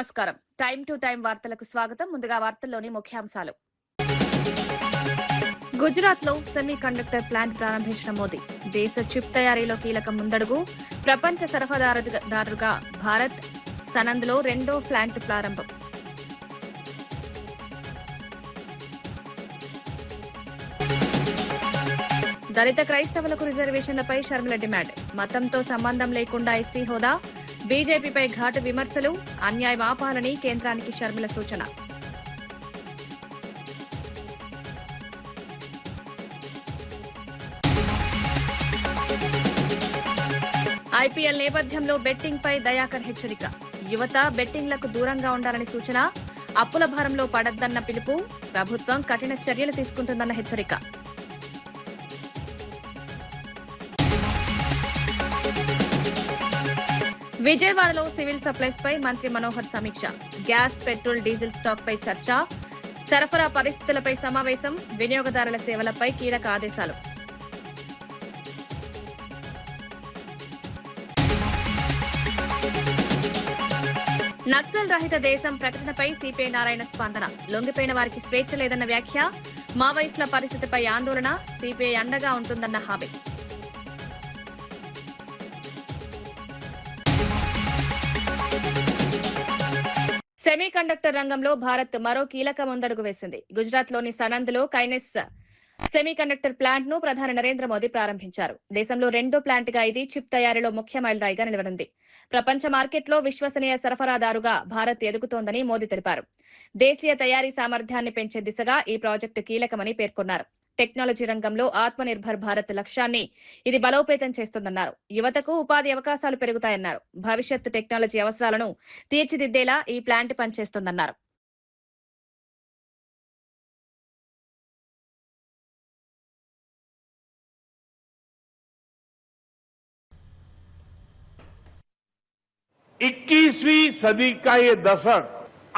నమస్కారం. Time to time వార్తలకు స్వాగతం. ముందుగా వార్తల్లోని ముఖ్యాంశాలు. గుజరాత్ లో సెమీ కండక్టర్ ప్లాంట్ ప్రారంభించిన మోదీ దేశ చిప్ తయారీలో కీలక ముందడుగు. ప్రపంచ సరఫరాదారుగా భారత్. సనంద్ లో రెండో ప్లాంట్ ప్రారంభం. దళిత క్రైస్తవులకు రిజర్వేషన్లపై షర్మిల డిమాండ్. మతంతో సంబంధం లేకుండా ఎస్సీ హోదా. బీజేపీపై ఘాటు విమర్శలు. అన్యాయం ఆపాలని కేంద్రానికి షర్మిల సూచన. ఐపీఎల్ నేపథ్యంలో బెట్టింగ్ పై దయాకర్ హెచ్చరిక. యువత బెట్టింగ్లకు దూరంగా ఉండాలని సూచన. అప్పుల భారంలో పడద్దన్న పిలుపు. ప్రభుత్వం కఠిన చర్యలు తీసుకుంటుందన్న హెచ్చరిక. విజయవాడలో సివిల్ సప్లైస్ పై మంత్రి మనోహర్ సమీక్ష. గ్యాస్, పెట్రోల్, డీజిల్ స్టాక్ పై చర్చ. సరఫరా పరిస్థితులపై సమావేశం. వినియోగదారుల సేవలపై కీలక ఆదేశాలు. నక్సల్ రహిత దేశం ప్రకటనపై సిపిఐ నారాయణ స్పందన. లొంగిపోయిన వారికి స్వేచ్ఛ లేదన్న వ్యాఖ్య. మావోయిస్టుల పరిస్థితిపై ఆందోళన. సిపిఐ అండగా ఉంటుందన్న హామీ. సెమీ కండక్టర్ రంగంలో భారత్ మరో కీలక ముందడుగు వేసింది. గుజరాత్ లోని సనంద్ లో కైనెస్ సెమీ కండక్టర్ ప్లాంట్ ను ప్రధాని నరేంద్ర మోదీ ప్రారంభించారు. దేశంలో రెండో ప్లాంట్ గా ఇది చిప్ తయారీలో ముఖ్య మైలురాయిగా నిలవనుంది. ప్రపంచ మార్కెట్లో విశ్వసనీయ సరఫరాదారుగా భారత్ ఎదుగుతోందని మోదీ తెలిపారు. దేశీయ తయారీ సామర్థ్యాన్ని పెంచే దిశగా ఈ ప్రాజెక్టు కీలకమని పేర్కొన్నారు. టెక్నాలజీ రంగంలో ఆత్మ నిర్భర్ భారత్ లక్ష్యాన్ని ఇది బలోపేతం చేస్తుందన్నారు. యువతకు ఉపాధి అవకాశాలు పెరుగుతాయన్నారు. భవిష్యత్ టెక్నాలజీ అవసరాలను తీర్చిదిద్దేలా ఈ ప్లాంట్ పనిచేస్తుందన్నారు. इक्कीसवीं सदी का ये दशक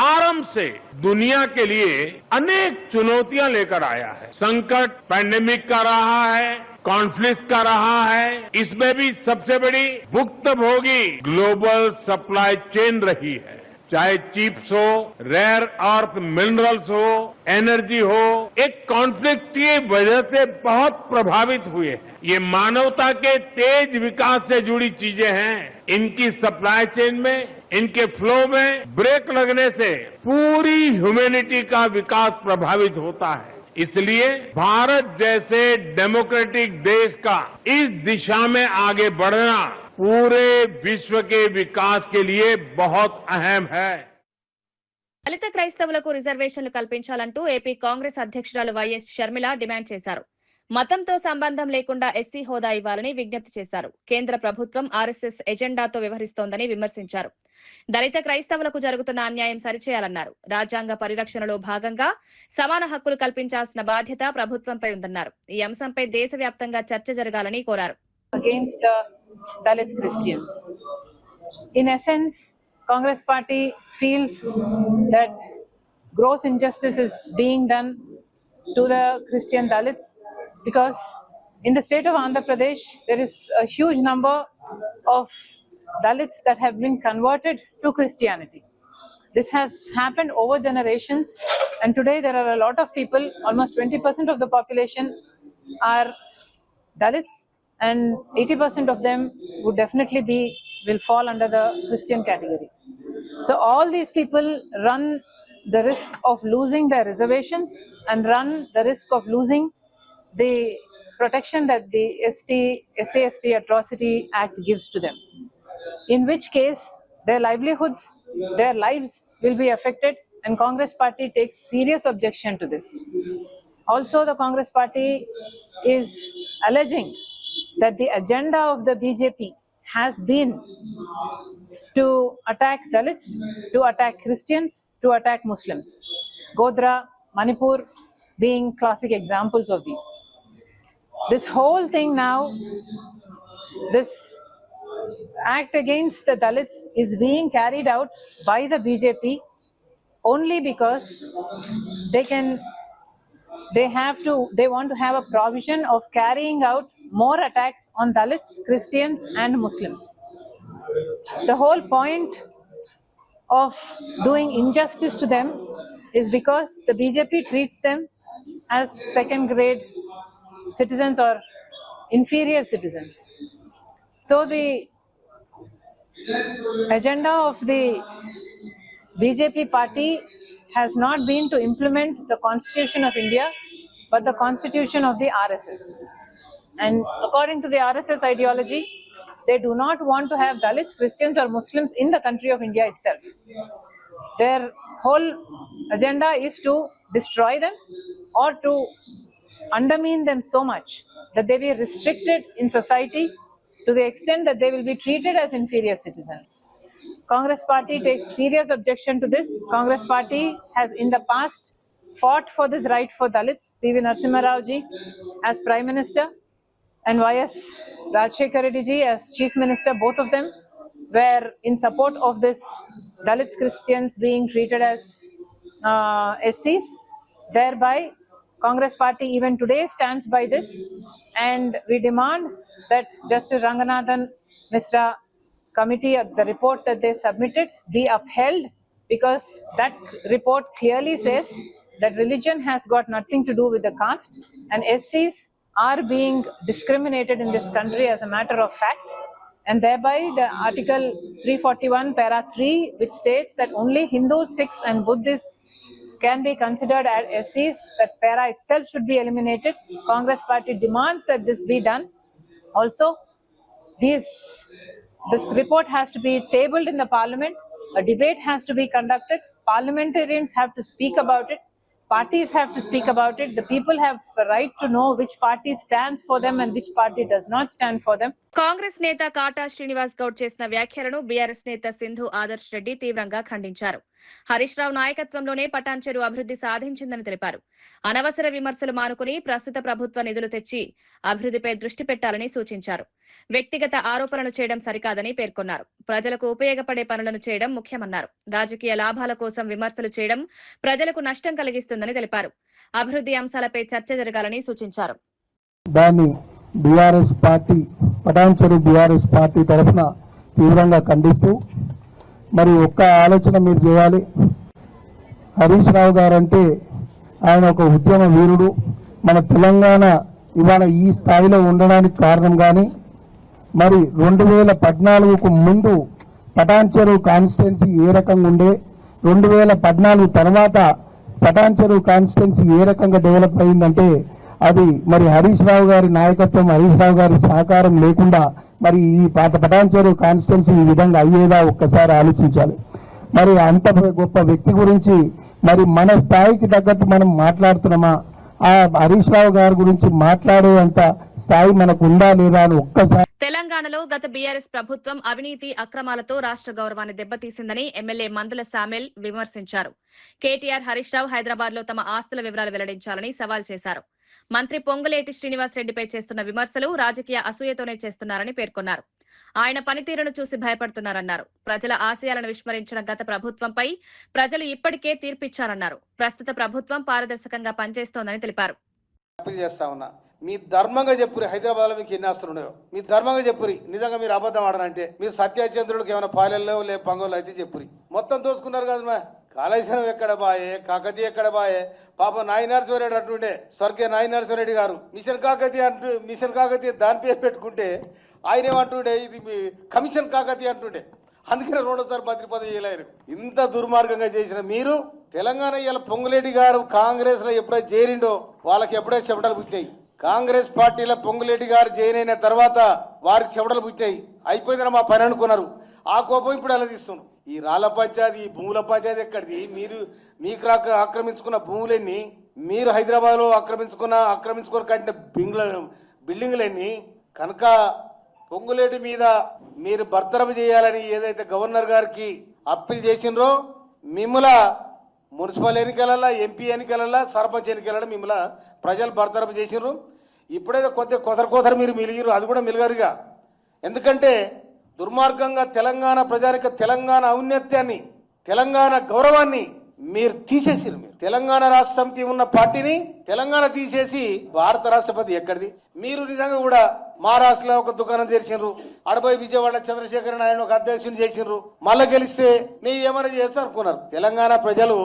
आरंभ से दुनिया के लिए अनेक चुनौतियां लेकर आया है. संकट पैंडेमिक का रहा है, कॉन्फ्लिक्ट का रहा है. इसमें भी सबसे बड़ी भुक्तभोगी ग्लोबल सप्लाई चेन रही है. चाहे चिप्स हो, रेयर अर्थ मिनरल्स हो, एनर्जी हो, एक कॉन्फ्लिक्ट की वजह से बहुत प्रभावित हुए हैं. ये मानवता के तेज विकास से जुड़ी चीजें हैं. इनकी सप्लाई चेन में, इनके फ्लो में ब्रेक लगने से पूरी ह्यूमैनिटी का विकास प्रभावित होता है. इसलिए भारत जैसे डेमोक्रेटिक देश का इस दिशा में आगे बढ़ना पूरे विश्व के विकास के लिए बहुत अहम है. దళిత క్రైస్తవులకు రిజర్వేషన్లు కల్పించాలంటూ ఏపీ కాంగ్రెస్ అధ్యక్షురాలు వైఎస్ షర్మిల డిమాండ్ చేశారు. మతంతో సంబంధం లేకుండా ఎస్సీ హోదా ఇవ్వాలని విజ్ఞప్తి చేశారు. కేంద్ర ప్రభుత్వం ఆర్ఎస్ఎస్ ఎజెండాతో వ్యవహరిస్తోందని విమర్శించారు. దళిత క్రైస్తవులకు జరుగుతున్న అన్యాయం సరిచేయాలన్నారు. రాజ్యాంగ పరిరక్షణలో భాగంగా సమాన హక్కులు కల్పించాల్సిన బాధ్యత ప్రభుత్వంపై ఉందన్నారు. ఈ అంశంపై దేశవ్యాప్తంగా చర్చ జరగాలని కోరారు. Against the Dalit Christians. In essence, Congress party feels that gross injustice is being done to the Christian Dalits because in the state of Andhra Pradesh there is a huge number of Dalits that have been converted to Christianity. This has happened over generations and today there are a lot of people, almost 20% of the population are Dalits and 80% of them would definitely will fall under the Christian category. So all these people run the risk of losing their reservations and run the risk of losing the protection that the SC/ST Atrocity Act gives to them. In which case, their livelihoods, their lives will be affected, and Congress party takes serious objection to this. Also, the Congress party is alleging that the agenda of the BJP has been to attack Dalits, to attack Christians, to attack Muslims. Godhra, Manipur being classic examples of these. This whole thing now, this act against the Dalits is being carried out by the BJP only because they want to have a provision of carrying out more attacks on Dalits, Christians and Muslims. The whole point of doing injustice to them is because the BJP treats them as second grade citizens or inferior citizens. So the agenda of the BJP party has not been to implement the Constitution of India, but the Constitution of the RSS. And according to the RSS ideology, they do not want to have Dalits, Christians or Muslims in the country of India itself. Their whole agenda is to destroy them or to undermine them so much that they be restricted in society to the extent that they will be treated as inferior citizens. Congress party takes serious objection to this. Congress party has in the past fought for this right for Dalits. P.V. Narasimha Rao ji as Prime Minister and Y.S. Rajshekar Reddy ji as Chief Minister, both of them were in support of this Dalits Christians being treated as SCs. Thereby, Congress party even today stands by this, and we demand that Justice Ranganathan Misra committee, the report that they submitted, be upheld, because that report clearly says that religion has got nothing to do with the caste, and SCs are being discriminated in this country as a matter of fact. And thereby the Article 341 para 3, which states that only Hindus, Sikhs and Buddhists can be considered as SCs, that para itself should be eliminated. Congress party demands that this be done. Also, this report has to be tabled in the parliament. A debate has to be conducted. Parliamentarians have to speak about it. Parties have to speak about it. The people have the right to know which party stands for them and which party does not stand for them. Congress నేత కాటా శ్రీనివాస్ గౌడ్ చేసిన వ్యాఖ్యలను BRS నేత సింధు ఆదర్శ్ రెడ్డి తీవ్రంగా ఖండించారు. హరీష్ రావు నాయకత్వంలోనే పటాన్ చెరు అభివృద్ధి సాధించిందని తెలిపారు. అనవసర విమర్శలు మానుకుని ప్రస్తుత ప్రభుత్వ నిధులు తెచ్చి అభివృద్ధిపై దృష్టి పెట్టాలని సూచించారు. వ్యక్తిగత ఆరోపణలు చేయడం సరికాదని పేర్కొన్నారు. ప్రజలకు ఉపయోగపడే పనులను చేయడం ముఖ్యమన్నారు. రాజకీయ లాభాల కోసం విమర్శలు చేయడం ప్రజలకు నష్టం కలిగిస్తుందని తెలిపారు. అభివృద్ధి అంశాలపై చర్చ జరగాలని సూచించారు. దాన్ని బీఆర్ఎస్ పార్టీ పటాన్ చెరు బీఆర్ఎస్ పార్టీ తరఫున తీవ్రంగా ఖండిస్తూ, మరి ఒక్క ఆలోచన మీరు చేయాలి. హరీష్ రావు గారంటే ఆయన ఒక ఉద్యమ వీరుడు. మన తెలంగాణ ఇవాళ ఈ స్థాయిలో ఉండడానికి కారణం కానీ, మరి 2014కు ముందు పటాన్ చెరు కాన్స్టిట్యున్సీ ఏ రకంగా ఉండే, 2014 తర్వాత పటాన్ చెరు కాన్స్టిట్యున్సీ ఏ రకంగా డెవలప్ అయిందంటే అది మరి హరీష్ రావు గారి నాయకత్వం, హరీష్ రావు గారి సహకారం లేకుండా మరి ఈ పటాన్ చెరు కాన్స్టిట్యున్సీ ఈ విధంగా అయ్యేదా ఒక్కసారి ఆలోచించాలి. మరి అంత గొప్ప వ్యక్తి గురించి మరి మన స్థాయికి తగ్గట్టు మనం మాట్లాడుతున్నామా? ఆ హరీష్ రావు గారి గురించి మాట్లాడే అంత స్థాయి మనకు ఉందా లేదా అని ఒక్కసారి. తెలంగాణలో గత బీఆర్ఎస్ ప్రభుత్వం అవినీతి అక్రమాలతో రాష్ట్ర గౌరవాన్ని దెబ్బతీసిందని ఎమ్మెల్యే మందుల శామ్యూల్ విమర్శించారు. కేటీఆర్, హరీష్ రావు హైదరాబాద్ లో తమ ఆస్తుల వివరాలు వెల్లడించాలని సవాల్ చేశారు. మంత్రి పొంగులేటి శ్రీనివాస్ రెడ్డిపై చేస్తున్న విమర్శలు రాజకీయ అసూయతోనే చేస్తున్నారని పేర్కొన్నారు. ఆయన పనితీరును చూసి భయపడుతున్నారన్నారు. ప్రజల ఆశయాలను విస్మరించిన గత ప్రభుత్వంపై ప్రజలు ఇప్పటికే తీర్పిచ్చారన్నారు. ప్రస్తుత ప్రభుత్వం పారదర్శకంగా పనిచేస్తోందని తెలిపారు. మీ ధర్మంగా చెప్పురి, హైదరాబాద్ లో మీకు ఎన్ని ఆస్తులు ఉన్నాయో మీ ధర్మంగా చెప్పురి. నిజంగా మీరు అబద్ధం ఆడనంటే మీరు సత్యచంద్రుడికి ఏమైనా పాలెల్లో లే పంగోలు అయితే చెప్పురి. మొత్తం దోసుకున్నారు కదా. కాళేశ్వరం ఎక్కడ బాయే, కాకతీయ ఎక్కడ బాయే. పాప నాయనరసింహారెడ్డి అంటుండే, స్వర్గీయ నాయనరసింహారెడ్డి గారు మిషన్ కాకతీయ దాని పేరు పెట్టుకుంటే ఆయన ఏమంటుండే, ఇది కమిషన్ కాకతీయ అంటుండే. అందుకనే రెండోసారి మంత్రి పదవి చేయలేరు. ఇంత దుర్మార్గంగా చేసిన మీరు తెలంగాణ ఇలా పొంగులేటి గారు కాంగ్రెస్ లో ఎప్పుడైతే చేరిండో వాళ్ళకి ఎప్పుడైతే చెమటలు పుట్టినాయి. కాంగ్రెస్ పార్టీలో పొంగులేటి గారు జాయిన్ అయిన తర్వాత వారికి చెమటలు పుట్టాయి. అయిపోయిందని మా పని అనుకున్నారు. ఆ కోపం ఇప్పుడు ఎలా తీస్తున్నారు. ఈ రాళ్ల పంచాయతీ, ఈ భూముల పంచాయతీ ఎక్కడిది? మీకు ఆక్రమించుకున్న భూములన్నీ, మీరు హైదరాబాద్ లో ఆక్రమించుకుని కట్టిన బిల్డింగ్లన్నీ కనుక పొంగులేటి మీద మీరు బర్తరఫ్ చేయాలని ఏదైతే గవర్నర్ గారికి అప్పీల్ చేసినరో, మిమ్మల మున్సిపల్ ఎన్నికలలో, ఎంపీ ఎన్నికలలో, సర్పంచ్ ఎన్నికలలో మిమ్మల్ని ప్రజలు బర్తరఫ్ చేసినారు. ఇప్పుడైతే కొద్దిగా కోతరు మీరు మిలిగిరు, అది కూడా మిలగారుగా. ఎందుకంటే దుర్మార్గంగా తెలంగాణ ప్రజానికి తెలంగాణ ఔన్నత్యాన్ని, తెలంగాణ గౌరవాన్ని మీరు తీసేసిరు. మీరు తెలంగాణ రాష్ట్ర సమితి ఉన్న పార్టీని తెలంగాణ తీసేసి భారత రాష్ట్రపతి ఎక్కడిది? మీరు నిజంగా కూడా మహారాష్ట్రలో ఒక దుకాణం తెరిచినారు, అడబోయి విజయవాడ చంద్రశేఖర నాయుడు ఒక అధ్యక్షుని చేసినారు, మళ్ళా గెలిస్తే నీ ఏమైనా చేస్తారు అనుకున్నారు. తెలంగాణ ప్రజలు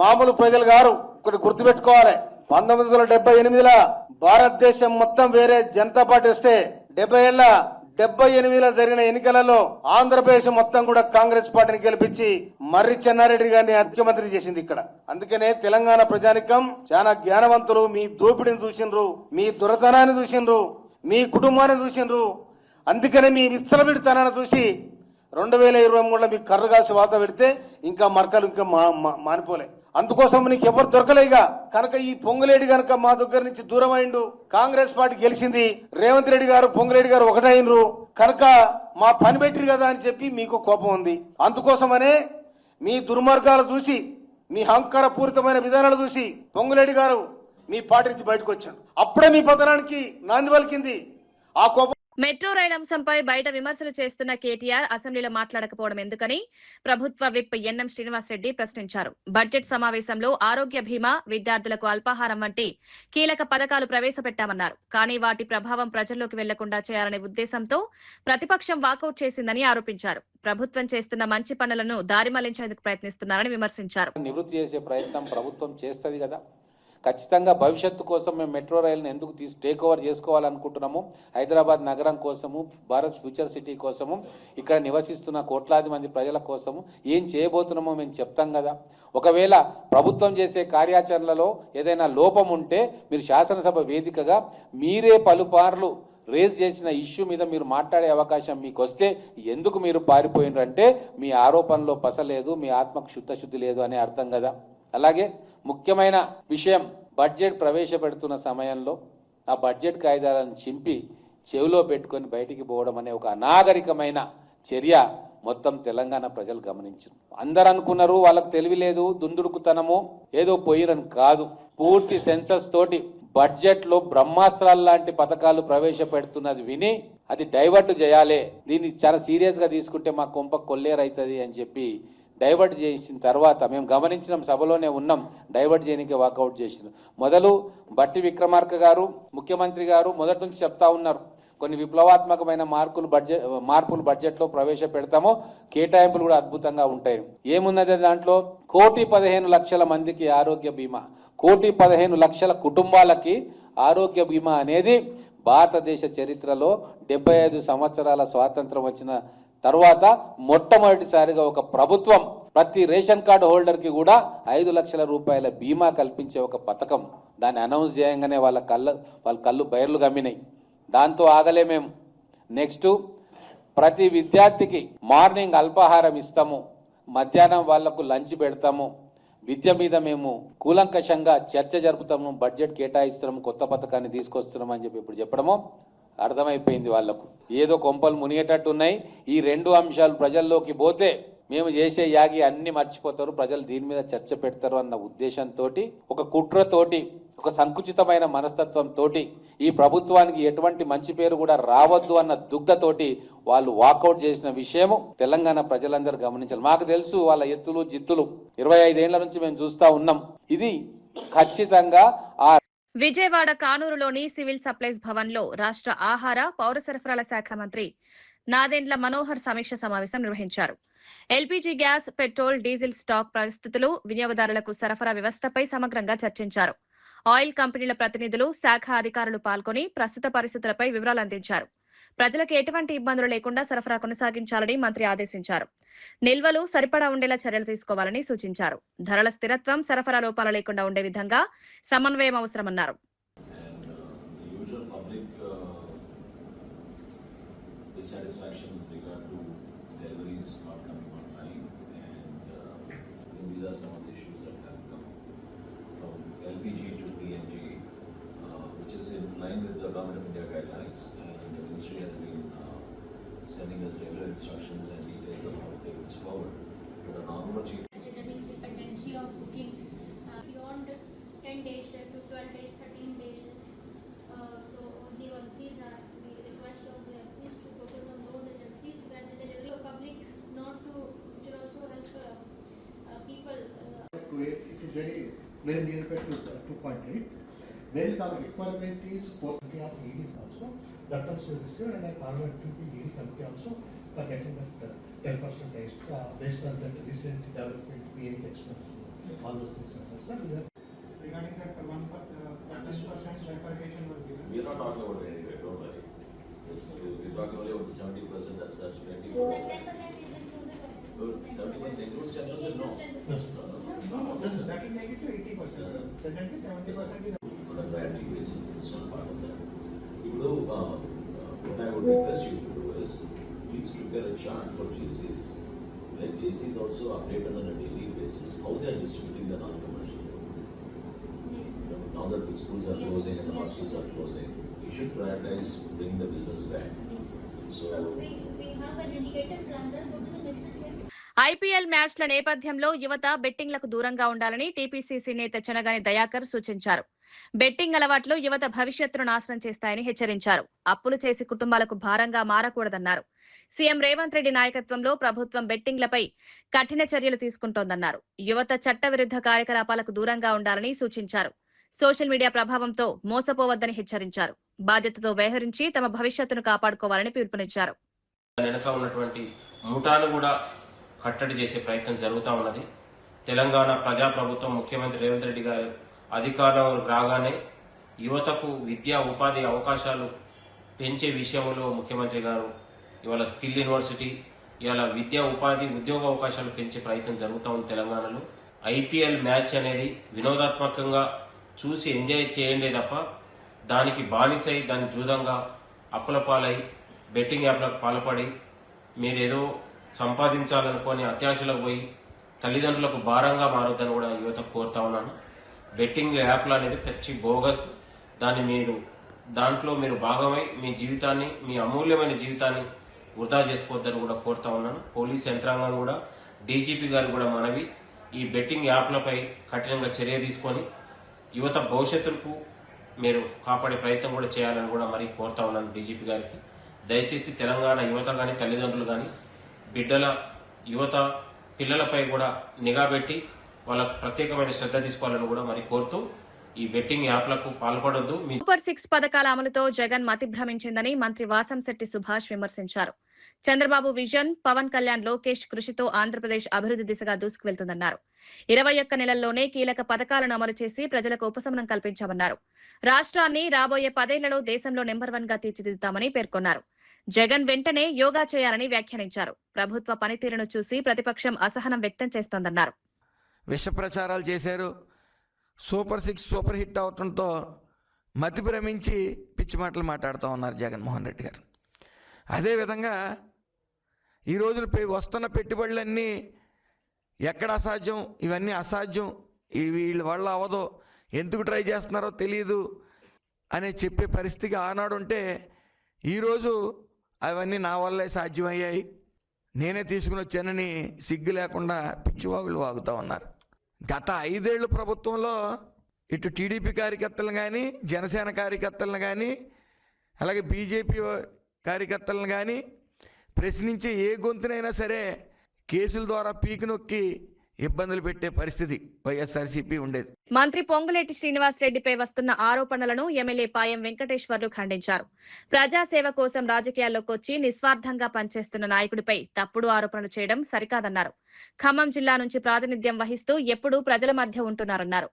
మామూలు ప్రజలు గారు. ఒకటి గుర్తుపెట్టుకోవాలి, 1978లో భారతదేశం మొత్తం వేరే జనతా పార్టీ వస్తే 78లో జరిగిన ఎన్నికలలో ఆంధ్రప్రదేశ్ మొత్తం కూడా కాంగ్రెస్ పార్టీని గెలిపించి మర్రి చెన్నారెడ్డి గారిని ముఖ్యమంత్రి చేసింది ఇక్కడ. అందుకనే తెలంగాణ ప్రజానికం చాలా జ్ఞానవంతులు. మీ దోపిడిని చూసిండ్రు, మీ దురతనాన్ని చూసిండ్రు, మీ కుటుంబాన్ని చూసిండ్రు. అందుకనే మీ విచ్చలవిడితనాన్ని చూసి 2023లో మీకు కర్ర కాసి వాత పెడితే ఇంకా మరకలు ఇంకా మానిపోలే. అందుకోసం నీకు ఎవరు దొరకలేగా కనుక ఈ పొంగులేడి కనుక మా దగ్గర నుంచి దూరం అయిండు. కాంగ్రెస్ పార్టీ గెలిచింది, రేవంత్ రెడ్డి గారు పొంగులేడి గారు ఒకటైనరు కనుక మా పని పెట్టిరు కదా అని చెప్పి మీకు కోపం ఉంది. అందుకోసమనే మీ దుర్మార్గాలు చూసి, మీ అహంకార పూరితమైన విధానాలు చూసి పొంగులేడి గారు మీ పార్టీ నుంచి బయటకు వచ్చాడు. అప్పుడే మీ పతనానికి నాంది పలికింది ఆ కోపం. మెట్రో రైల్ అంశంపై బయట విమర్శలు చేస్తున్న కేటీఆర్ అసెంబ్లీలో మాట్లాడకపోవడం ఎందుకని ప్రభుత్వ విప్ ఎన్ఎం శ్రీనివాసరెడ్డి ప్రశ్నించారు. బడ్జెట్ సమావేశంలో ఆరోగ్య బీమా, విద్యార్థులకు అల్పాహారం వంటి కీలక పథకాలు ప్రవేశపెట్టామన్నారు. కానీ వాటి ప్రభావం ప్రజల్లోకి వెళ్లకుండా చేయాలనే ఉద్దేశంతో ప్రతిపక్షం వాకౌట్ చేసిందని ఆరోపించారు. ప్రభుత్వం చేస్తున్న మంచి పనులను దారి మళ్లించేందుకు ప్రయత్నిస్తున్నారని విమర్శించారు. నివృత్తి చేసే ప్రయత్నం ప్రభుత్వం చేస్తుంది కదా. ఖచ్చితంగా భవిష్యత్తు కోసం మేము మెట్రో రైలును ఎందుకు టేక్ ఓవర్ చేసుకోవాలనుకుంటున్నాము, హైదరాబాద్ నగరం కోసము, భారత్ ఫ్యూచర్ సిటీ కోసము, ఇక్కడ నివసిస్తున్న కోట్లాది మంది ప్రజల కోసము ఏం చేయబోతున్నామో మేము చెప్తాం కదా. ఒకవేళ ప్రభుత్వం చేసే కార్యాచరణలో ఏదైనా లోపం ఉంటే మీరు శాసనసభ వేదికగా మీరే పలుపార్లు రేజ్ చేసిన ఇష్యూ మీద మీరు మాట్లాడే అవకాశం మీకు వస్తే ఎందుకు మీరు పారిపోయినరంటే మీ ఆరోపణలో పసలేదు, మీ ఆత్మకు శుద్ధశుద్ధి లేదు అనే అర్థం కదా. అలాగే ముఖ్యమైన విషయం, బడ్జెట్ ప్రవేశపెడుతున్న సమయంలో ఆ బడ్జెట్ కాయిదాలను చింపి చెవిలో పెట్టుకొని బయటికి పోవడం అనే ఒక అనాగరికమైన చర్య మొత్తం తెలంగాణ ప్రజలు గమనించారు. అందరు అనుకున్నారు వాళ్ళకు తెలివిలేదు, దుందుడుకుతనము ఏదో పోయిరని కాదు. పూర్తి సెన్సస్ తోటి బడ్జెట్లో బ్రహ్మాస్త్రాలు లాంటి పథకాలు ప్రవేశపెడుతున్నది విని అది డైవర్ట్ చేయాలి, దీన్ని చాలా సీరియస్గా తీసుకుంటే మా కొంప కొల్లేరైతుంది అని చెప్పి డైవర్ట్ చేసిన తర్వాత మేము గమనించినాం, సభలోనే ఉన్నాం, డైవర్ట్ చేయడానికి వాకౌట్ చేసినాం. మొదలు బట్టి విక్రమార్క గారు ముఖ్యమంత్రి గారు మొదటి నుంచి చెప్తా ఉన్నారు కొన్ని విప్లవాత్మకమైన మార్పులు బడ్జెట్లో ప్రవేశపెడతామో, కేటాయింపులు కూడా అద్భుతంగా ఉంటాయి. ఏమున్నది దాంట్లో? 1,15,00,000 మందికి ఆరోగ్య బీమా, 1,15,00,000 కుటుంబాలకి ఆరోగ్య బీమా అనేది భారతదేశ చరిత్రలో 75 సంవత్సరాల స్వాతంత్రం వచ్చిన తర్వాత మొట్టమొదటిసారిగా ఒక ప్రభుత్వం ప్రతి రేషన్ కార్డు హోల్డర్కి కూడా 5 లక్షల రూపాయల బీమా కల్పించే ఒక పథకం. దాన్ని అనౌన్స్ చేయగానే వాళ్ళ కళ్ళు బయర్లు గమ్మినాయి. దాంతో ఆగలే మేము. నెక్స్ట్, ప్రతి విద్యార్థికి మార్నింగ్ అల్పాహారం ఇస్తాము, మధ్యాహ్నం వాళ్లకు లంచ్ పెడతాము, విద్య మీద మేము కూలంకషంగా చర్చ జరుపుతాము, బడ్జెట్ కేటాయిస్తున్నాము, కొత్త పథకాన్ని తీసుకొస్తున్నాం అని చెప్పి ఇప్పుడు చెప్పడము అర్థమైపోయింది వాళ్లకు. ఏదో కొంపలు మునిగేటట్టు ఉన్నాయి. ఈ 2 అంశాలు ప్రజల్లోకి పోతే మేము చేసే యాగి అన్ని మర్చిపోతారు, ప్రజలు దీని మీద చర్చ పెడతారు అన్న ఉద్దేశంతో, ఒక కుట్రతోటి, ఒక సంకుచితమైన మనస్తత్వంతో, ఈ ప్రభుత్వానికి ఎటువంటి మంచి పేరు కూడా రావద్దు అన్న దుగ్ధతోటి వాళ్ళు వాకౌట్ చేసిన విషయము తెలంగాణ ప్రజలందరూ గమనించాలి. మాకు తెలుసు వాళ్ళ ఎత్తులు జిత్తులు, 25 ఏళ్ల నుంచి మేము చూస్తా ఉన్నాం. ఇది ఖచ్చితంగా ఆ విజయవాడ కానూరులోని సివిల్ సప్లైస్ భవన్ లో రాష్ట్ర ఆహార పౌర సరఫరాల శాఖ మంత్రి నాదెండ్ల మనోహర్ సమీక్ష సమావేశం నిర్వహించారు. LPG gas, petrol, diesel stock పరిస్థితులు, వినియోగదారులకు సరఫరా వ్యవస్థపై సమగ్రంగా చర్చించారు. ఆయిల్ కంపెనీల ప్రతినిధులు, శాఖ అధికారులు పాల్గొని ప్రస్తుత పరిస్థితులపై వివరాలు అందించారు. ప్రజలకు ఎటువంటి ఇబ్బందులు లేకుండా సరఫరా కొనసాగించాలని మంత్రి ఆదేశించారు. నిల్వలు సరిపడా ఉండేలా చర్యలు తీసుకోవాలని సూచించారు. ధరల స్థిరత్వం, సరఫరా లోపాలు లేకుండా ఉండే విధంగా సమన్వయం అవసరమన్నారు. Sending us regular instructions and details on how to take this forward. But a normal chief considering dependency of bookings beyond 10 days to 12 days, 13 days. So the agencies we request all the agencies to focus on those agencies where the delivery of public, not to, which will also help people. To very near to 2.8. Whereas our requirement is 430 of EDs also. That also received, and I forwarded to the ED committee also for getting that 10% extra based on that recent development PH expense. All those things are there. Sir, regarding that 30% bifurcation was given. We are not talking about any rate, don't worry. We're talking only about the 70%, that's plenty. The 10% is inclusive of 70% includes 10%, no. No, that will make it to 80%. Presently 70% is On a grantee basis, it's not part of that. What I would request you to do is, please prepare a chart for GCs. Let GCs also update us on a daily basis how they are distributing the non-commercial. Now that the schools are closing and the hostels are closing, we should prioritize bringing the business back. So we have an indicative plan, sir. Go to the next slide. IPL మ్యాచ్ల నేపథ్యంలో యువత బెట్టింగ్లకు దూరంగా ఉండాలని TPCC నేత చెనగాని దయాకర్ సూచించారు. Betting అలవాట్లు యువత భవిష్యత్తును నాశనం చేస్తాయని హెచ్చరించారు. అప్పులు చేసి కుటుంబాలకు భారంగా మారకూడదన్నారు. సీఎం రేవంత్ రెడ్డి నాయకత్వంలో ప్రభుత్వం బెట్టింగ్లపై కఠిన చర్యలు తీసుకుంటోందన్నారు. యువత చట్టవిరుద్ధ కార్యకలాపాలకు దూరంగా ఉండాలని సూచించారు. సోషల్ మీడియా ప్రభావంతో మోసపోవద్దని హెచ్చరించారు. బాధ్యతతో వ్యవహరించి తమ భవిష్యత్తును కాపాడుకోవాలని పిలుపునిచ్చారు. వెనక ఉన్నటువంటి ముఠాను కూడా కట్టడి చేసే ప్రయత్నం జరుగుతూ ఉన్నది. తెలంగాణ ప్రజాప్రభుత్వం ముఖ్యమంత్రి రేవంత్ రెడ్డి గారు అధికారం రాగానే యువతకు విద్యా ఉపాధి అవకాశాలు పెంచే విషయంలో ముఖ్యమంత్రి గారు ఇవాళ స్కిల్ యూనివర్సిటీ, ఇవాళ విద్యా ఉపాధి ఉద్యోగ అవకాశాలు పెంచే ప్రయత్నం జరుగుతూ ఉంది తెలంగాణలో. ఐపీఎల్ మ్యాచ్ అనేది వినోదాత్మకంగా చూసి ఎంజాయ్ చేయండి తప్ప దానికి బానిసై దాని జూదంగా అప్పుల పాలై బెట్టింగ్ యాప్లకు పాల్పడి మీరేదో సంపాదించాలనుకొని అత్యాశలకు పోయి తల్లిదండ్రులకు భారంగా మారొద్దని కూడా యువతకు కోరుతా ఉన్నాను. బెట్టింగ్ యాప్లు అనేది పచ్చి బోగస్. దాంట్లో మీరు భాగమై మీ జీవితాన్ని, మీ అమూల్యమైన జీవితాన్ని వృధా చేసుకోవద్దని కూడా కోరుతా ఉన్నాను. పోలీస్ యంత్రాంగం కూడా, డీజీపీ గారు కూడా మనవి ఈ బెట్టింగ్ యాప్లపై కఠినంగా చర్య తీసుకొని యువత భవిష్యత్తుకు మీరు కాపాడే ప్రయత్నం కూడా చేయాలని కూడా మరి కోరుతా ఉన్నాను డీజీపీ గారికి. దయచేసి తెలంగాణ యువత కానీ తల్లిదండ్రులు కానీ యువత పిల్లలపై కూడా నిఘా పెట్టి వాళ్ళకు ప్రత్యేకమైన శ్రద్ధ తీసుకోవాలని కూడా మరి కోరుతూ ఈ బెట్టింగ్ యాప్లకు పాల్పడొద్దు. సూపర్ 6 పథకాల అమలుతో జగన్ మతి భ్రమించిందని మంత్రి వాసంశెట్టి సుభాష్ విమర్శించారు. చంద్రబాబు విజన్, పవన్ కళ్యాణ్, లోకేష్ కృషితో ఆంధ్రప్రదేశ్ అభివృద్ధి దిశగా దూసుకువెళ్తుందన్నారు. 21 నెలల్లోనే కీలక పథకాలను అమలు చేసి ప్రజలకు ఉపశమనం కల్పించామన్నారు. రాష్ట్రాన్ని రాబోయే 10 ఏళ్లలో దేశంలో నెంబర్ 1 గా తీర్చిదిద్దుతామని పేర్కొన్నారు. జగన్ వెంటనే యోగా చేయాలని వ్యాఖ్యానించారు. ప్రభుత్వ పనితీరును చూసి ప్రతిపక్షం అసహనం వ్యక్తం చేస్తోందన్నారు. విష ప్రచారాలు చేశారు. సూపర్ 6 సూపర్ హిట్ అవడంతో మతి భ్రమించి పిచ్చి మాటలు మాట్లాడుతూ ఉన్నారు జగన్మోహన్ రెడ్డి గారు. అదేవిధంగా ఈ రోజున వస్తున్న పెట్టుబడులన్నీ ఎక్కడ అసాధ్యం, ఇవన్నీ అసాధ్యం, వీళ్ళ వల్ల అవ్వదు, ఎందుకు ట్రై చేస్తున్నారో తెలియదు అని చెప్పే పరిస్థితిగా ఆనాడు ఉంటే ఈరోజు అవన్నీ నా వల్లే సాధ్యమయ్యాయి, నేనే తీసుకుని వచ్చానని సిగ్గు లేకుండా పిచ్చివాగులు వాగుతూ ఉన్నారు. గత 5 ఏళ్ళు ప్రభుత్వంలో ఇటు టీడీపీ కార్యకర్తలను కానీ, జనసేన కార్యకర్తలను కానీ, అలాగే బీజేపీ కార్యకర్తలను కానీ ప్రశ్నించే ఏ గొంతునైనా సరే కేసుల ద్వారా పీకి నొక్కి ఇబ్బందులు పెట్టే పరిస్థితి వైఎస్ఆర్సీపీ ఉండేది. మంత్రి పొంగులేటి శ్రీనివాసరెడ్డిపై వస్తున్న ఆరోపణలను ఎమ్మెల్యే పాయం వెంకటేశ్వర్లు ఖండించారు. ప్రజాసేవ కోసం రాజకీయాల్లోకి వచ్చి నిస్వార్థంగా పనిచేస్తున్న నాయకుడిపై తప్పుడు ఆరోపణలు చేయడం సరికాదన్నారు. ఖమ్మం జిల్లా నుంచి ప్రాతినిధ్యం వహిస్తూ ఎప్పుడూ ప్రజల మధ్య ఉంటున్నారన్నారు.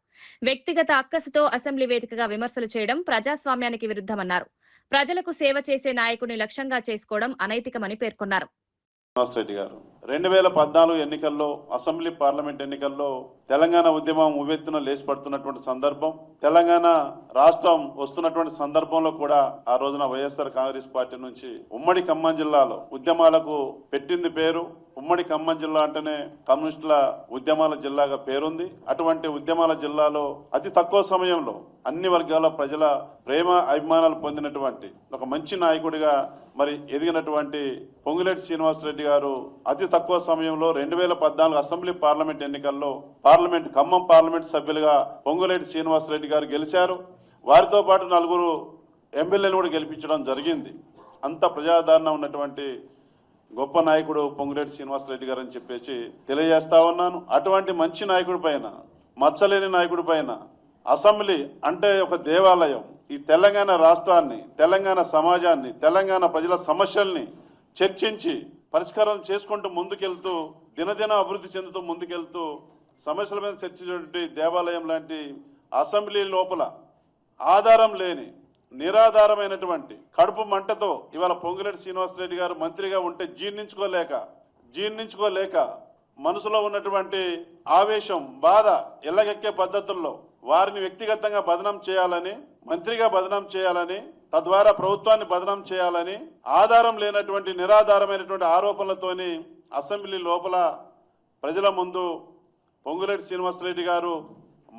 వ్యక్తిగత అక్కసుతో అసెంబ్లీ వేదికగా విమర్శలు చేయడం ప్రజాస్వామ్యానికి విరుద్ధమన్నారు. ప్రజలకు సేవ చేసే నాయకుడిని లక్ష్యంగా చేసుకోవడం అనైతికమని పేర్కొన్నారు. రెడ్డి గారు 2014 ఎన్నికల్లో, అసెంబ్లీ పార్లమెంట్ ఎన్నికల్లో తెలంగాణ ఉద్యమం ఉవ్వెత్తున లేచిపడుతున్నటువంటి సందర్భం, తెలంగాణ రాష్ట్రం వస్తున్నటువంటి సందర్భంలో కూడా ఆ రోజున వైఎస్ఆర్ కాంగ్రెస్ పార్టీ నుంచి ఉమ్మడి ఖమ్మం జిల్లాలో ఉద్యమాలకు పెట్టింది పేరు. ఉమ్మడి ఖమ్మం జిల్లా అంటేనే కమ్యూనిస్టుల ఉద్యమాల జిల్లాగా పేరుంది. అటువంటి ఉద్యమాల జిల్లాలో అతి తక్కువ సమయంలో అన్ని వర్గాల ప్రజల ప్రేమ అభిమానాలు పొందినటువంటి ఒక మంచి నాయకుడిగా మరి ఎదిగినటువంటి పొంగులేటి శ్రీనివాసరెడ్డి గారు అతి తక్కువ సమయంలో 2014 అసెంబ్లీ పార్లమెంట్ ఎన్నికల్లో ఖమ్మం పార్లమెంట్ సభ్యులుగా పొంగులేటి శ్రీనివాసరెడ్డి గారు గెలిచారు. వారితో పాటు 4 ఎమ్మెల్యేలు కూడా గెలిపించడం జరిగింది. అంత ప్రజాదరణ ఉన్నటువంటి గొప్ప నాయకుడు పొంగులేటి శ్రీనివాసరెడ్డి గారు అని చెప్పేసి తెలియజేస్తా ఉన్నాను. అటువంటి మంచి నాయకుడి పైన మచ్చలేని నాయకుడి పైన అసెంబ్లీ అంటే ఒక దేవాలయం. ఈ తెలంగాణ రాష్ట్రాన్ని, తెలంగాణ సమాజాన్ని, తెలంగాణ ప్రజల సమస్యల్ని చర్చించి పరిష్కారం చేసుకుంటూ ముందుకెళ్తూ దినదిన అభివృద్ధి చెందుతూ ముందుకెళ్తూ సమస్యల మీద చర్చించేటువంటి దేవాలయం లాంటి అసెంబ్లీ లోపల ఆధారం లేని నిరాధారమైనటువంటి కడుపు మంటతో ఇవాళ పొంగులేటి శ్రీనివాసరెడ్డి గారు మంత్రిగా ఉంటే జీర్ణించుకోలేక మనసులో ఉన్నటువంటి ఆవేశం, బాధ ఎల్లగెక్కే పద్ధతుల్లో వారిని వ్యక్తిగతంగా బదనాం చేయాలని, మంత్రిగా బదనాం చేయాలని, తద్వారా ప్రభుత్వాన్ని బదనాం చేయాలని ఆధారం లేనటువంటి నిరాధారమైనటువంటి ఆరోపణలతోని అసెంబ్లీ లోపల ప్రజల ముందు పొంగులేటి శ్రీనివాసరెడ్డి గారు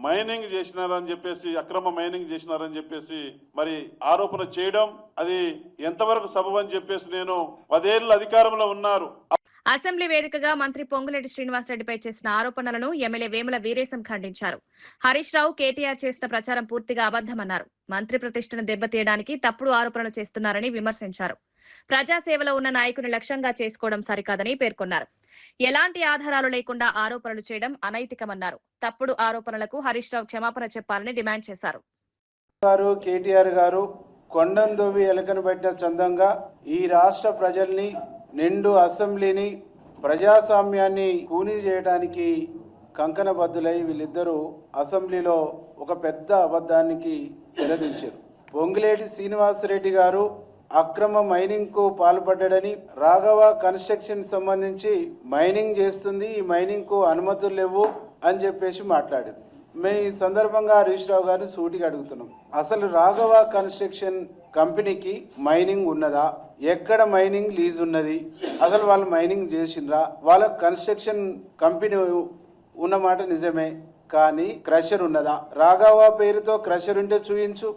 మైనింగ్ చేసినారని చెప్పేసి, అక్రమ మైనింగ్ చేసినారని చెప్పేసి మరి ఆరోపణ చేయడం అది ఎంతవరకు సబబని చెప్పేసి నేను 10 ఏళ్ళు అధికారంలో ఉన్నారు. అసెంబ్లీ వేదికగా మంత్రి పొంగులేటి శ్రీనివాసరెడ్డిపై చేసిన ఆరోపణలను ఎమ్మెల్యే వేముల వీరేశం ఖండించారు. హరీష్ రావు, కేటీఆర్ చేసిన ప్రచారం పూర్తిగా అబద్దమన్నారు. మంత్రి ప్రతిష్టను దెబ్బతీయడానికి తప్పుడు ఆరోపణలు చేస్తున్నారని విమర్శించారు. ప్రజాసేవలో ఉన్న నాయకుని లక్ష్యంగా చేసుకోవడం సరికాదని పేర్కొన్నారు. ఎలాంటి ఆధారాలు లేకుండా ఆరోపణలు చేయడం అనైతికమన్నారు. తప్పుడు ఆరోపణలకు హరీష్ రావు క్షమాపణ చెప్పాలని డిమాండ్ చేశారు. కేటీఆర్ గారు కొండందోవి ఎలకను పెట్టిన చందంగా ఈ రాష్ట్ర ప్రజల్ని, నిండు అసెంబ్లీని, ప్రజాస్వామ్యాన్ని కూనీ చేయడానికి కంకణబద్దులై వీళ్ళిద్దరూ అసెంబ్లీలో ఒక పెద్ద అబద్ధానికి తెరదించారు. పొంగులేటి శ్రీనివాసరెడ్డి గారు అక్రమ మైనింగ్ కు పాల్పడ్డాడని, రాఘవ కన్స్ట్రక్షన్ సంబంధించి మైనింగ్ చేస్తుంది, ఈ మైనింగ్ కు అనుమతులు లేవు అని చెప్పేసి మాట్లాడారు. మేము ఈ సందర్భంగా హరీష్ రావు గారిని సూటిగా అడుగుతున్నాం, అసలు రాఘవ కన్స్ట్రక్షన్ కంపెనీకి మైనింగ్ ఉన్నదా? ఎక్కడ మైనింగ్ లీజ్ ఉన్నది? అసలు వాళ్ళు మైనింగ్ చేసిండ్రా? వాళ్ళ కన్స్ట్రక్షన్ కంపెనీ ఉన్నమాట నిజమే, కానీ క్రషర్ ఉన్నదా? రాఘవ పేరుతో క్రషర్ ఉంటే చూయించు,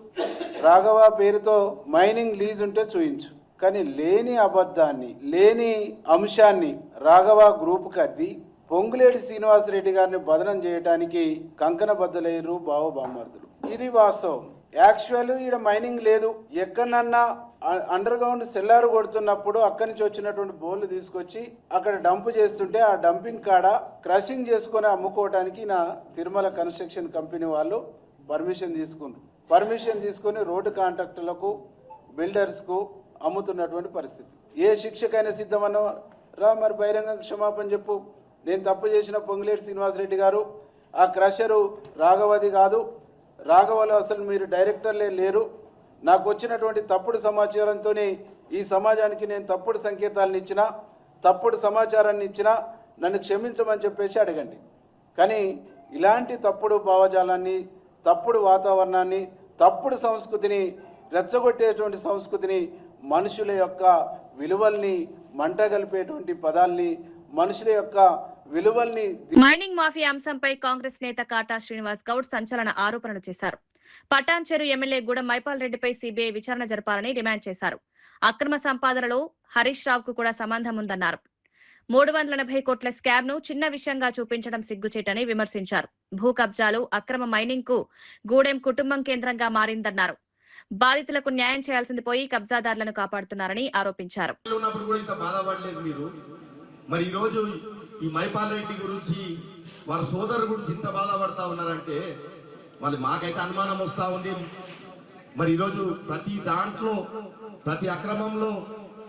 రాఘవ పేరుతో మైనింగ్ లీజ్ ఉంటే చూయించు. కానీ లేని అబద్ధాన్ని, లేని అంశాన్ని రాఘవ గ్రూప్కి అద్ది పొంగులేటి శ్రీనివాసరెడ్డి గారిని బదనం చేయడానికి కంకణబద్దులయ్యారు బావబామర్దులు. ఇది వాస్తవం. యాక్చువల్ ఈడ మైనింగ్ లేదు. ఎక్కడన్నా అండర్ గ్రౌండ్ సెల్లారు కొడుతున్నప్పుడు అక్కడి నుంచి వచ్చినటువంటి బోర్లు తీసుకొచ్చి అక్కడ డంప్ చేస్తుంటే ఆ డంపింగ్ కాడ క్రషింగ్ చేసుకుని అమ్ముకోవడానికి నా తిరుమల కన్స్ట్రక్షన్ కంపెనీ వాళ్ళు పర్మిషన్ తీసుకున్నారు. పర్మిషన్ తీసుకుని రోడ్డు కాంట్రాక్టర్లకు, బిల్డర్స్కు అమ్ముతున్నటువంటి పరిస్థితి. ఏ శిక్షకైనా సిద్ధమన్నా రా, మరి బహిరంగ క్షమాపణ చెప్పు. నేను తప్పు చేసిన పొంగులేటి శ్రీనివాసరెడ్డి గారు, ఆ క్రషరు రాఘవది కాదు, రాఘవలో అసలు మీరు డైరెక్టర్లే లేరు, నాకు వచ్చినటువంటి తప్పుడు సమాచారంతో ఈ సమాజానికి నేను తప్పుడు సంకేతాలను ఇచ్చినా, తప్పుడు సమాచారాన్ని ఇచ్చినా నన్ను క్షమించమని చెప్పేసి అడగండి. కానీ ఇలాంటి తప్పుడు భావజాలాన్ని, తప్పుడు వాతావరణాన్ని, తప్పుడు సంస్కృతిని, రెచ్చగొట్టేటువంటి సంస్కృతిని, మనుషుల యొక్క విలువల్ని మంటగలిపేటువంటి పదాల్ని, మనుషుల యొక్క విలువల్ని. మైనింగ్ మాఫియా అంశంపై కాంగ్రెస్ నేత కాటా శ్రీనివాస్ గౌడ్ సంచలన ఆరోపణలు చేశారు. పటాన్చెరు ఎమ్మెల్యే గూడెం మైపాల్ రెడ్డిపై సీబీఐ విచారణ జరపాలని డిమాండ్ చేశారు. అక్రమ సంపాదనలో హరీష్ రావుకు కూడా సంబంధం ఉందన్నారు. 380 కోట్ల స్కామ్ ను చిన్న విషయంగా చూపించడం సిగ్గుచేటని విమర్శించారు. భూ కబ్జాలు, అక్రమ మైనింగ్ కు గూడెం కుటుంబం కేంద్రంగా మారిందన్నారు. బాధితులకు న్యాయం చేయాల్సింది పోయి కబ్జాదారులను కాపాడుతున్నారని ఆరోపించారు. మరి ఈరోజు ఈ మైపాల్ రెడ్డి గురించి, వాళ్ళ సోదరు గురించి ఇంత బాధపడతా ఉన్నారంటే వాళ్ళు మాకైతే అనుమానం వస్తూ ఉంది. మరి ఈరోజు ప్రతి దాంట్లో, ప్రతి అక్రమంలో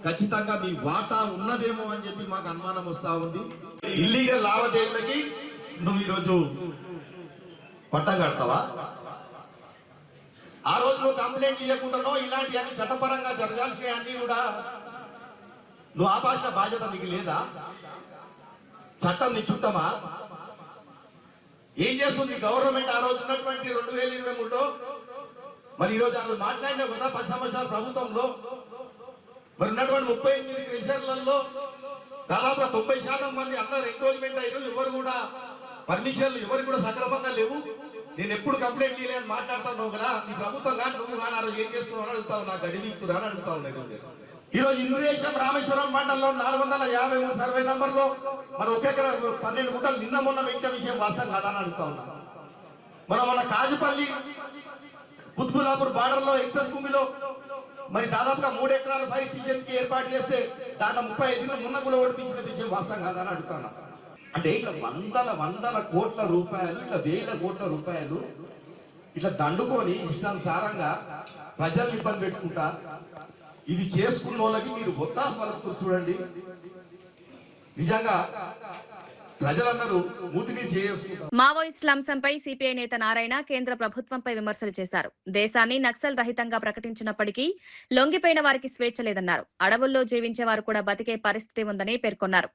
ఖచ్చితంగా మీ వాటా ఉన్నదేమో అని చెప్పి మాకు అనుమానం వస్తూ ఉంది. ఇల్లీగల్ లావాదేవీలకి నువ్వు ఈరోజు పట్టం కడతావా? ఆ రోజు నువ్వు కంప్లైంట్ ఇవ్వకుండానో ఇలాంటి అన్ని చట్టపరంగా జరగాల్సిన అన్ని కూడా నువ్వు ఆపాల్సిన బాధ్యత నీకు లేదా? చట్టం నీ చుట్టమా? ఏం చేస్తుంది గవర్నమెంట్? ఆ రోజు ఉన్నటువంటి 2023లో మరి ఈరోజు ఆ రోజు మాట్లాడినా కదా 10 సంవత్సరాల ప్రభుత్వంలో మరి ఉన్నటువంటి 38 క్రెషర్లలో దాదాపు 90% మంది అందరు ఎంక్రోచ్మెంట్ అయ్యారు. ఎవరు కూడా పర్మిషన్లు ఎవరు కూడా సక్రమంగా లేవు. నేను ఎప్పుడు కంప్లైంట్ చేయలేని మాట్లాడుతున్నావు కదా, నీ ప్రభుత్వం కానీ నువ్వు కానీ ఆ రోజు ఏం చేస్తున్నావు అని అడుగుతావు, నాకు గడివిక్తురా అని అడుగుతా ఉన్నాయి. ఈరోజు ఇంద్రేశం రామేశ్వరం మండలంలో 453 సర్వే నంబర్లో మరి ఒకే 12 గుంటలు నిన్న మొన్న పెట్టిన విషయం వాస్తవం కాదా అని అడుగుతా ఉన్నా. మన కాజుపల్లి కుత్బులాపూర్ బార్డర్ లో ఎక్సెస్ భూమిలో మరి దాదాపుగా 3 ఎకరాల ఫైర్ స్టేషన్ కి ఏర్పాటు చేస్తే దాంట్లో 35 మున్నగులు ఓడిపించిన విషయం వాస్తవం కాదా అని అడుగుతా ఉన్నా. అంటే ఇట్లా వందల కోట్ల రూపాయలు, ఇట్లా వేల కోట్ల రూపాయలు ఇట్లా దండుకొని ఇష్టానుసారంగా ప్రజల్ని ఇబ్బంది పెట్టుకుంటా ఇవి చేసుకున్న వాళ్ళకి మీరు ఒత్తాసు పలుకుతూ చూడండి. నిజంగా ప్రజలందరూ మూతిని చేసుకుంటారు. మావోయిస్టుల అంశంపై సిపిఐ నేత నారాయణ కేంద్ర ప్రభుత్వంపై విమర్శలు చేశారు. దేశాన్ని నక్సల్ రహితంగా ప్రకటించినప్పటికీ లొంగిపోయిన వారికి స్వేచ్ఛ లేదన్నారు. అడవుల్లో జీవించే వారు కూడా బతికే పరిస్థితి ఉందని పేర్కొన్నారు.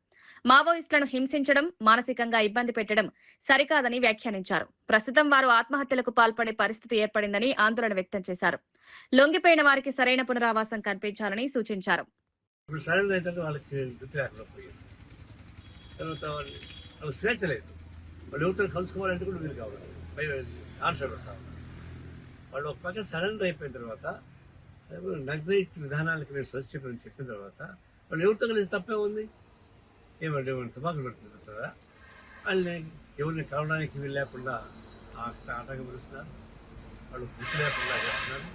మావోయిస్టులను హింసించడం, మానసికంగా ఇబ్బంది పెట్టడం సరికాదని వ్యాఖ్యానించారు. ప్రస్తుతం వారు ఆత్మహత్యలకు పాల్పడే పరిస్థితి ఏర్పడిందని ఆందోళన వ్యక్తం చేశారు. లొంగిపోయిన వారికి సరైన పునరావాసం కల్పించాలని సూచించారు. తర్వాత వాళ్ళు స్వేచ్ఛ లేదు. వాళ్ళు ఎవరితో కలుసుకోవాలంటే కూడా వీలు కావాలి, ఆన్సర్ కావాలి. వాళ్ళు ఒక పక్క సరెండర్ అయిపోయిన తర్వాత నక్సలైట్ విధానాలకు మేము స్వచ్ఛపని చెప్పిన తర్వాత వాళ్ళు ఎవరితో కలిసి తప్పే ఉంది. ఏమంటే తుపాకులు పెడుతుంటారా? వాళ్ళని ఎవరిని కలవడానికి వీలు లేకుండా ఆటంకపరుస్తున్నారు. వాళ్ళు గుర్తు లేకుండా చేస్తున్నారు.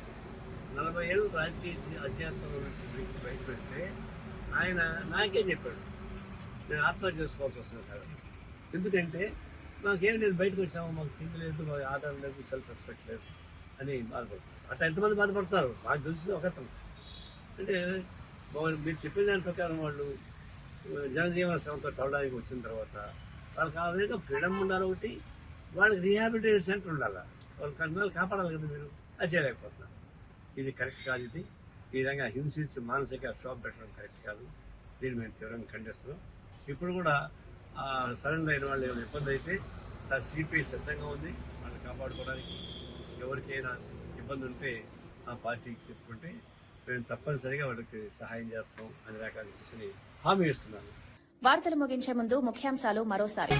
40 ఏళ్ళు రాజకీయ అధ్యాత్మ బయటకు వస్తే ఆయన నాకేం చెప్పాడు, నేను ఆత్మహత్య చేసుకోవాల్సి వస్తుంది సార్. ఎందుకంటే మాకేం లేదు, బయటకు వచ్చాము, మాకు తిండి లేదు, మాకు ఆధారం లేదు, సెల్ఫ్ రెస్పెక్ట్ లేదు అని బాధపడుతున్నారు. అట్లా ఎంతమంది బాధపడతారు మాకు తెలిసింది ఒకటం. అంటే మీరు చెప్పిన దాని ప్రకారం వాళ్ళు జనజీవన శ్రమతో కలవడానికి వచ్చిన తర్వాత వాళ్ళకి ఆ విధంగా ఫ్రీడమ్ ఉండాలి. ఒకటి వాళ్ళకి రీహాబిలిటేషన్ సెంటర్ ఉండాలి. వాళ్ళకి కన్నాలు కాపాడాలి కదా, మీరు అది చేయలేకపోతున్నారు. ఇది కరెక్ట్ కాదు. ఇది ఈ విధంగా హింసించి మానసిక క్షోభ పెట్టడం కరెక్ట్ కాదు. దీన్ని మేము తీవ్రంగా ఖండిస్తున్నాం. ఇప్పుడు కూడా సరెండర్ అయిన వాళ్ళు ఏమైనా ఇబ్బంది అయితే సిపిఐ సిద్ధంగా ఉంది వాళ్ళని కాపాడుకోవడానికి. ఎవరికైనా ఇబ్బంది ఉంటే ఆ పార్టీకి చెప్పుకుంటే మేము తప్పనిసరిగా వాళ్ళకి సహాయం చేస్తాం అనే రకాల విషయాన్ని హామీ ఇస్తున్నాను. వార్తలు ముగించే ముందు ముఖ్యాంశాలు మరోసారి.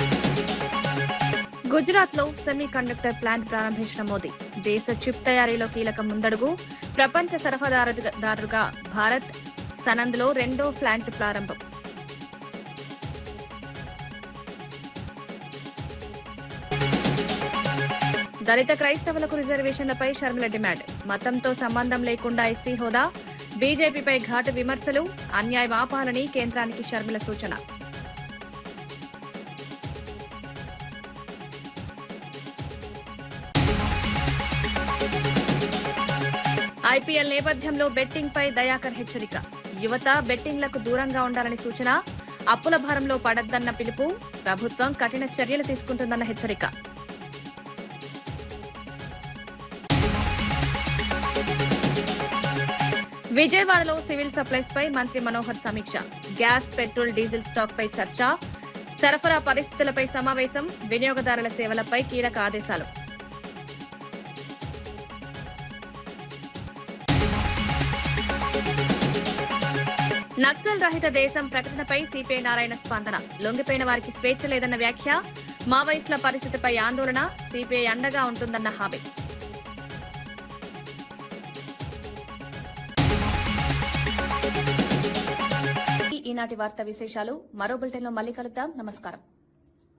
గుజరాత్ లో సెమీ కండక్టర్ ప్లాంట్ ప్రారంభించిన మోదీ, దేశ చిప్ తయారీలో కీలక ముందడుగు. ప్రపంచ సరఫరాదారుగా భారత్, సనంద్లో 2వ ప్లాంట్ ప్రారంభం. దళిత క్రైస్తవులకు రిజర్వేషన్లపై షర్మిల డిమాండ్. మతంతో సంబంధం లేకుండా ఎస్సీ హోదా. బీజేపీపై ఘాటు విమర్శలు. అన్యాయం ఆపాలని కేంద్రానికి షర్మిల సూచన. ఐపీఎల్ నేపథ్యంలో బెట్టింగ్ పై దయాకర్ హెచ్చరిక. యువత బెట్టింగ్లకు దూరంగా ఉండాలని సూచన. అప్పుల భారంలో పడద్దన్న పిలుపు. ప్రభుత్వం కఠిన చర్యలు తీసుకుంటుందన్న హెచ్చరిక. విజయవాడలో సివిల్ సప్లైస్ పై మంత్రి మనోహర్ సమీక్ష. గ్యాస్, పెట్రోల్, డీజిల్ స్టాక్ పై చర్చ. సరఫరా పరిస్థితులపై సమావేశం. వినియోగదారుల సేవలపై కీలక ఆదేశాలు. నక్సల్ రహిత దేశం ప్రకటనపై సిపిఐ నారాయణ స్పందన. లొంగిపోయిన వారికి స్వేచ్ఛ లేదన్న వ్యాఖ్య. మావోయిస్టుల పరిస్థితిపై ఆందోళన. సిపిఐ అండగా ఉంటుందన్న హామీ. ఈనాటి వార్తా విశేషాలు మరో బులెటిన్లో మళ్ళీ కలుద్దాం. నమస్కారం.